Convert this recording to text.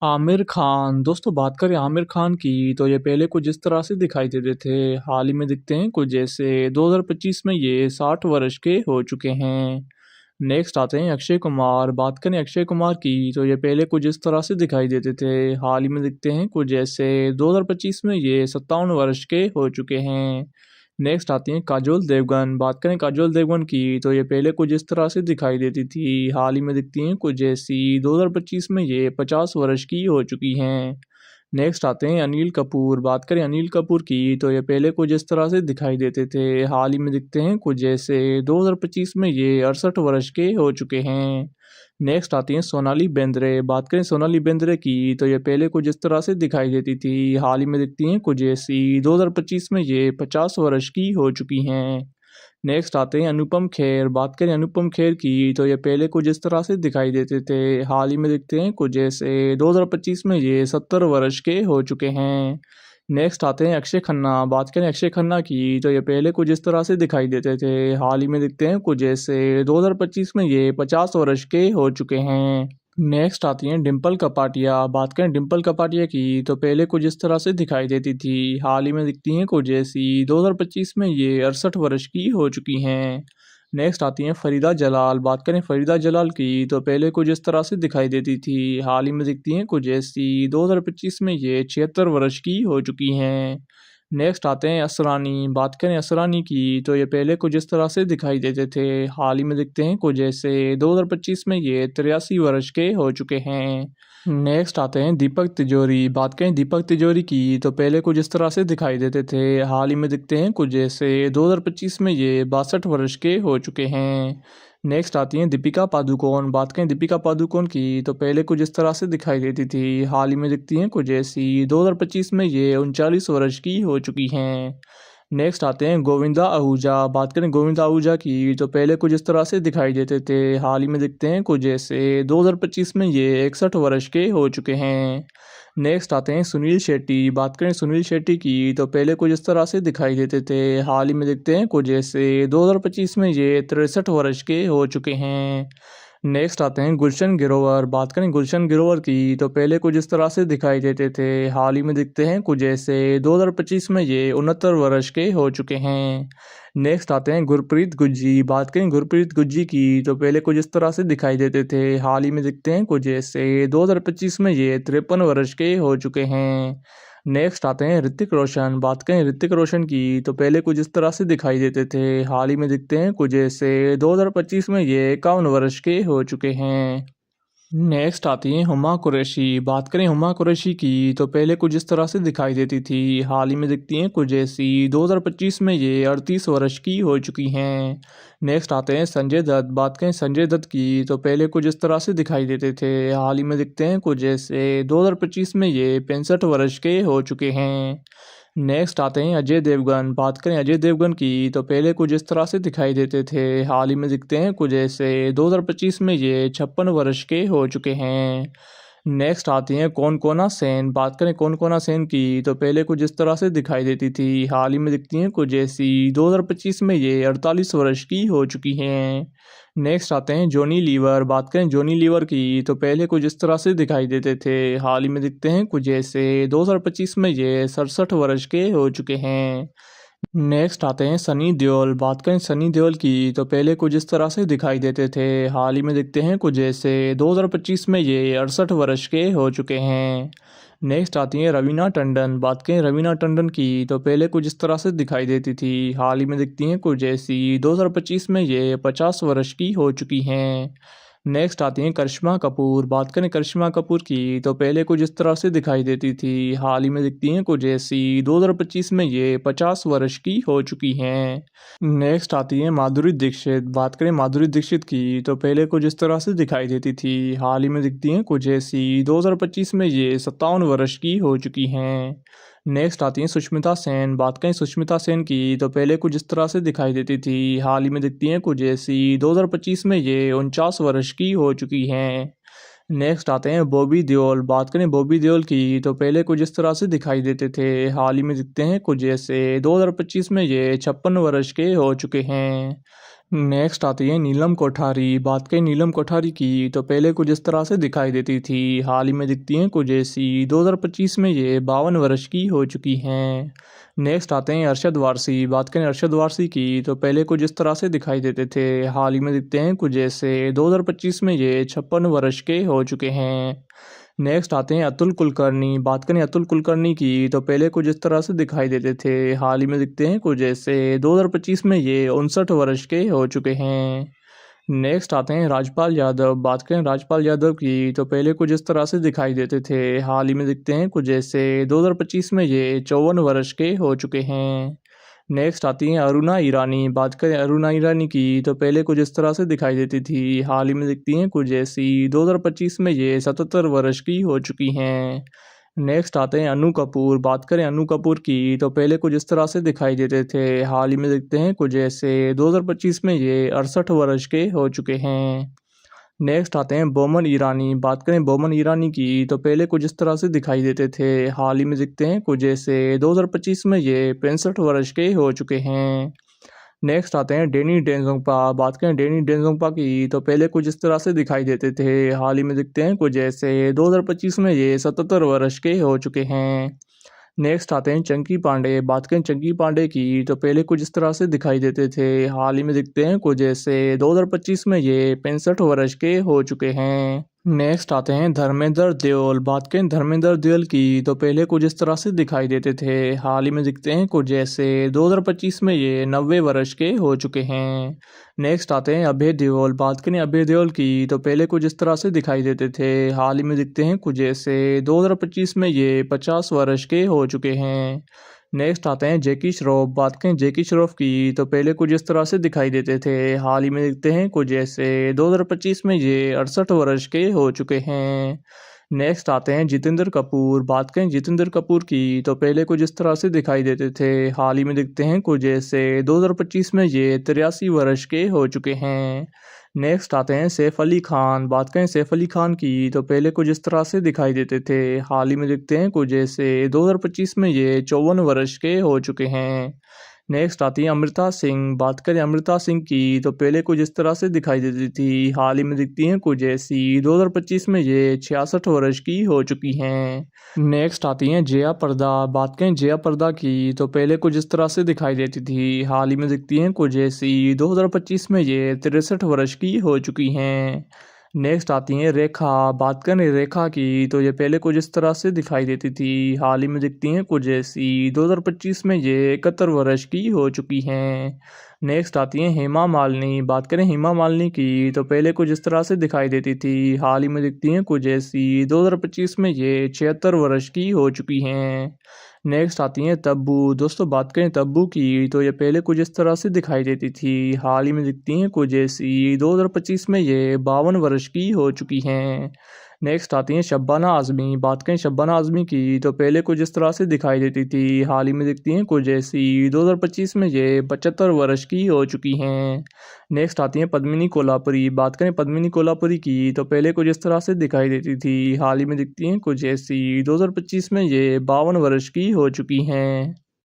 आमिर खान दोस्तों, बात करें आमिर खान की तो ये पहले कुछ इस तरह से दिखाई देते थे। हाल ही में दिखते हैं कुछ जैसे 2025 में ये 60 वर्ष के हो चुके हैं। नेक्स्ट आते हैं अक्षय कुमार। बात करें अक्षय कुमार की तो ये पहले कुछ इस तरह से दिखाई देते थे। हाल ही में दिखते हैं कुछ जैसे 2025 में ये 57 वर्ष के हो चुके हैं। नेक्स्ट आती हैं काजोल देवगन। बात करें काजोल देवगन की तो ये पहले कुछ इस तरह से दिखाई देती थी। हाल ही में दिखती हैं कुछ जैसी 2025 में ये 50 वर्ष की हो चुकी हैं। नेक्स्ट आते हैं अनिल कपूर। बात करें अनिल कपूर की तो ये पहले कुछ इस तरह से दिखाई देते थे। हाल ही में दिखते हैं कुछ जैसे 2025 में ये 68 वर्ष के हो चुके हैं। नेक्स्ट आती हैं सोनाली बेंद्रे। बात करें सोनाली बेंद्रे की तो ये पहले कुछ इस तरह से दिखाई देती थी। हाल ही में दिखती हैं कुछ जैसी 2025 में ये 50 वर्ष की हो चुकी हैं। नेक्स्ट आते हैं अनुपम खेर। बात करें अनुपम खेर की तो ये पहले कुछ इस तरह से दिखाई देते थे। हाल ही में दिखते हैं कुछ जैसे 2025 में ये 70 वर्ष के हो चुके हैं। नेक्स्ट आते हैं अक्षय खन्ना। बात करें अक्षय खन्ना की तो ये पहले कुछ इस तरह से दिखाई देते थे। हाल ही में दिखते हैं कुछ जैसे 2025 में ये 50 वर्ष के हो चुके हैं। नेक्स्ट आती हैं डिम्पल कपाड़िया। बात करें डिम्पल कपाड़िया की तो पहले कुछ इस तरह से दिखाई देती थी। हाल ही में दिखती हैं कुछ जैसी 2025 में ये 68 वर्ष की हो चुकी हैं। नेक्स्ट आती हैं फरीदा जलाल। बात करें फरीदा जलाल की तो पहले कुछ इस तरह से दिखाई देती थी। हाल ही में दिखती हैं कुछ जैसी 2025 में ये 76 वर्ष की हो चुकी हैं। नेक्स्ट आते हैं असरानी। बात करें असरानी की तो ये पहले कुछ इस तरह से दिखाई देते थे। हाल ही में दिखते हैं कुछ जैसे 2025 में ये 83 वर्ष के हो चुके हैं। नेक्स्ट आते हैं दीपक तिजोरी। बात करें दीपक तिजोरी की तो पहले कुछ इस तरह से दिखाई देते थे। हाल ही में दिखते हैं कुछ जैसे 2025 में ये 62 वर्ष के हो चुके हैं। नेक्स्ट आती हैं दीपिका पादुकोण। बात करें दीपिका पादुकोण की तो पहले कुछ इस तरह से दिखाई देती थी। हाल ही में दिखती हैं कुछ जैसी 2025 में ये 39 वर्ष की हो चुकी हैं। नेक्स्ट आते हैं गोविंदा आहूजा। बात करें गोविंदा आहूजा की तो पहले कुछ इस तरह से दिखाई देते थे। हाल ही में दिखते हैं कुछ जैसे 2025 में ये 61 वर्ष के हो चुके हैं। नेक्स्ट आते हैं सुनील शेट्टी। बात करें सुनील शेट्टी की तो पहले कुछ इस तरह से दिखाई देते थे। हाल ही में दिखते हैं कुछ जैसे 2025 में ये 63 वर्ष के हो चुके हैं। नेक्स्ट आते हैं गुलशन ग्रोवर। बात करें गुलशन ग्रोवर की तो पहले कुछ इस तरह से दिखाई देते थे। हाल ही में दिखते हैं कुछ जैसे 2025 में ये 69 वर्ष के हो चुके हैं। नेक्स्ट आते हैं गुरप्रीत गुज्जी। बात करें गुरप्रीत गुज्जी की तो पहले कुछ इस तरह से दिखाई देते थे। हाल ही में दिखते हैं कुछ जैसे 2025 में ये 53 वर्ष के हो चुके हैं। नेक्स्ट आते हैं ऋतिक रोशन। बात करें ऋतिक रोशन की तो पहले कुछ इस तरह से दिखाई देते थे। हाल ही में दिखते हैं कुछ जैसे 2025 में ये 51 वर्ष के हो चुके हैं। नेक्स्ट आती हैं हुमा कुरैशी। बात करें हुमा कुरैशी की तो पहले कुछ इस तरह से दिखाई देती थी। हाल ही में दिखती हैं कुछ जैसी 2025 में ये 38 वर्ष की हो चुकी हैं। नेक्स्ट आते हैं संजय दत्त। बात करें संजय दत्त की तो पहले कुछ इस तरह से दिखाई देते थे। हाल ही में दिखते हैं कुछ जैसे 2025 में ये 65 वर्ष के हो चुके हैं। नेक्स्ट आते हैं अजय देवगन। बात करें अजय देवगन की तो पहले कुछ इस तरह से दिखाई देते थे। हाल ही में दिखते हैं कुछ ऐसे 2025 में ये 56 वर्ष के हो चुके हैं। नेक्स्ट आती हैं कौन सेन। बात करें कौन सेन की तो पहले कुछ इस तरह से दिखाई देती थी। हाल ही में दिखती हैं कुछ ऐसी 2025 में ये 48 वर्ष की हो चुकी हैं। नेक्स्ट आते हैं जॉनी लीवर। बात करें जॉनी लीवर की तो पहले कुछ इस तरह से दिखाई देते थे। हाल ही में दिखते हैं कुछ ऐसे 2025 में ये 67 वर्ष के हो चुके हैं। नेक्स्ट आते हैं सनी देओल। बात करें सनी देओल की तो पहले कुछ इस तरह से दिखाई देते थे। हाल ही में दिखते हैं कुछ ऐसे 2025 में ये 68 वर्ष के हो चुके हैं। नेक्स्ट आती हैं रवीना टंडन। बात करें रवीना टंडन की तो पहले कुछ इस तरह से दिखाई देती थी। हाल ही में दिखती हैं कुछ ऐसी 2025 में ये 50 वर्ष की हो चुकी हैं। नेक्स्ट आती हैं करिश्मा कपूर। बात करें करिश्मा कपूर की तो पहले कुछ इस तरह से दिखाई देती थी। हाल ही में दिखती हैं कुछ ऐसी 2025 में ये 50 वर्ष की हो चुकी हैं। नेक्स्ट आती है माधुरी दीक्षित। बात करें माधुरी दीक्षित की तो पहले कुछ इस तरह से दिखाई देती थी। हाल ही में दिखती हैं कुछ ऐसी 2025 में ये 57 वर्ष की हो चुकी हैं। नेक्स्ट आती हैं सुष्मिता सेन। बात करें सुष्मिता सेन की तो पहले कुछ इस तरह से दिखाई देती थी। हाल ही में दिखती हैं कुछ ऐसी 2025 में ये 49 वर्ष की हो चुकी हैं। नेक्स्ट आते हैं बॉबी देओल। बात करें बॉबी देओल की तो पहले कुछ इस तरह से दिखाई देते थे। हाल ही में दिखते हैं कुछ ऐसे 2025 में ये 56 वर्ष के हो चुके हैं। नेक्स्ट आती है नीलम कोठारी। बात करें नीलम कोठारी की तो पहले कुछ इस तरह से दिखाई देती थी, हाल ही में दिखती हैं कुछ ऐसी। 2025 में ये 52 वर्ष की हो चुकी हैं। नेक्स्ट आते हैं अरशद वारसी। बात करें अरशद वारसी की तो पहले कुछ इस तरह से दिखाई देते थे, हाल ही में दिखते हैं कुछ ऐसे। 2025 में ये 56 वर्ष के हो चुके हैं। नेक्स्ट आते हैं अतुल कुलकर्णी। बात करें अतुल कुलकर्णी की तो पहले कुछ इस तरह से दिखाई देते थे, हाल ही में दिखते हैं कुछ ऐसे। 2025 में ये 59 वर्ष के हो चुके हैं। नेक्स्ट आते हैं राजपाल यादव। बात करें राजपाल यादव की तो पहले कुछ इस तरह से दिखाई देते थे, हाल ही में दिखते हैं कुछ ऐसे। 2025 में ये 54 वर्ष के हो चुके हैं। नेक्स्ट आती हैं अरुणा ईरानी। बात करें अरुणा ईरानी की तो पहले कुछ इस तरह से दिखाई देती थी, हाल ही में दिखती हैं कुछ ऐसी। 2025 में ये 77 वर्ष की हो चुकी हैं। नेक्स्ट आते हैं अनु कपूर। बात करें अनु कपूर की तो पहले कुछ इस तरह से दिखाई देते थे, हाल ही में दिखते हैं कुछ ऐसे। 2025 में ये 68 वर्ष के हो चुके हैं। नेक्स्ट आते हैं बोमन ईरानी। बात करें बोमन ईरानी की तो पहले कुछ इस तरह से दिखाई देते थे, हाल ही में दिखते हैं कुछ ऐसे। 2025 में ये 65 वर्ष के हो चुके हैं। नेक्स्ट आते हैं डेनी डेंजोंगपा। बात करें डेनी डेंजोंगपा की तो पहले कुछ इस तरह से दिखाई देते थे, हाल ही में दिखते हैं कुछ ऐसे। 2025 में ये 77 वर्ष के हो चुके हैं। नेक्स्ट आते हैं चंकी पांडे। बात करें चंकी पांडे की तो पहले कुछ इस तरह से दिखाई देते थे, हाल ही में दिखते हैं कुछ ऐसे। 2025 में ये 65 वर्ष के हो चुके हैं। नेक्स्ट आते हैं धर्मेंद्र देओल। बात करें धर्मेंद्र देओल की तो पहले कुछ इस तरह से दिखाई देते थे, हाल ही में दिखते हैं कुछ ऐसे। 2025 में ये 90 वर्ष के हो चुके हैं। नेक्स्ट आते हैं अभय देओल। बात करें अभय देओल की तो पहले कुछ इस तरह से दिखाई देते थे, हाल ही में दिखते हैं कुछ ऐसे। 2025 में ये 50 वर्ष के हो चुके हैं। नेक्स्ट आते हैं जैकी श्रॉफ। बात करें जैकी श्रॉफ की तो पहले कुछ इस तरह से दिखाई देते थे, हाल ही में दिखते हैं कुछ ऐसे। 2025 में ये 68 वर्ष के हो चुके हैं। नेक्स्ट आते हैं जितेंद्र कपूर। बात करें जितेंद्र कपूर की तो पहले कुछ इस तरह से दिखाई देते थे, हाल ही में दिखते हैं कुछ ऐसे। 2025 में ये 83 वर्ष के हो चुके हैं। नेक्स्ट आते हैं सैफ अली खान। बात करें सैफ अली खान की तो पहले कुछ इस तरह से दिखाई देते थे, हाल ही में दिखते हैं कुछ ऐसे। 2025 में ये 54 वर्ष के हो चुके हैं। नेक्स्ट आती है अमृता सिंह। बात करें अमृता सिंह की तो पहले कुछ इस तरह से दिखाई देती थी, हाल ही में दिखती हैं कुछ ऐसी। 2025 में ये 66 वर्ष की हो चुकी हैं। नेक्स्ट आती हैं जया प्रदा। बात करें जया प्रदा की तो पहले कुछ इस तरह से दिखाई देती थी, हाल ही में दिखती हैं कुछ ऐसी। 2025 में ये 63 वर्ष की हो चुकी हैं। नेक्स्ट आती हैं रेखा। बात करें रेखा की तो ये पहले कुछ इस तरह से दिखाई देती थी, हाल ही में दिखती हैं कुछ ऐसी। 2025 में ये 71 वर्ष की हो चुकी हैं। नेक्स्ट आती हैं हेमा मालिनी। बात करें हेमा मालिनी की तो पहले कुछ इस तरह से दिखाई देती थी, हाल ही में दिखती हैं कुछ ऐसी। 2025 में ये 76 वर्ष की हो चुकी हैं। नेक्स्ट आती हैं तब्बू। दोस्तों बात करें तब्बू की तो ये पहले कुछ इस तरह से दिखाई देती थी, हाल ही में दिखती हैं कुछ ऐसी। 2025 में ये 52 वर्ष की हो चुकी हैं। नेक्स्ट आती हैं शब्बाना आज़मी। बात करें शब्बाना आज़मी की तो पहले कुछ इस तरह से दिखाई देती थी, हाल ही में दिखती हैं कुछ ऐसी। 2025 में ये 75 वर्ष की हो चुकी हैं। नेक्स्ट आती हैं पद्मिनी कोल्हापुरी। बात करें पद्मिनी कोल्हापुरी की तो पहले कुछ इस तरह से दिखाई देती थी, हाल ही में दिखती हैं कुछ ऐसी। 2025 में ये 52 वर्ष की हो चुकी हैं।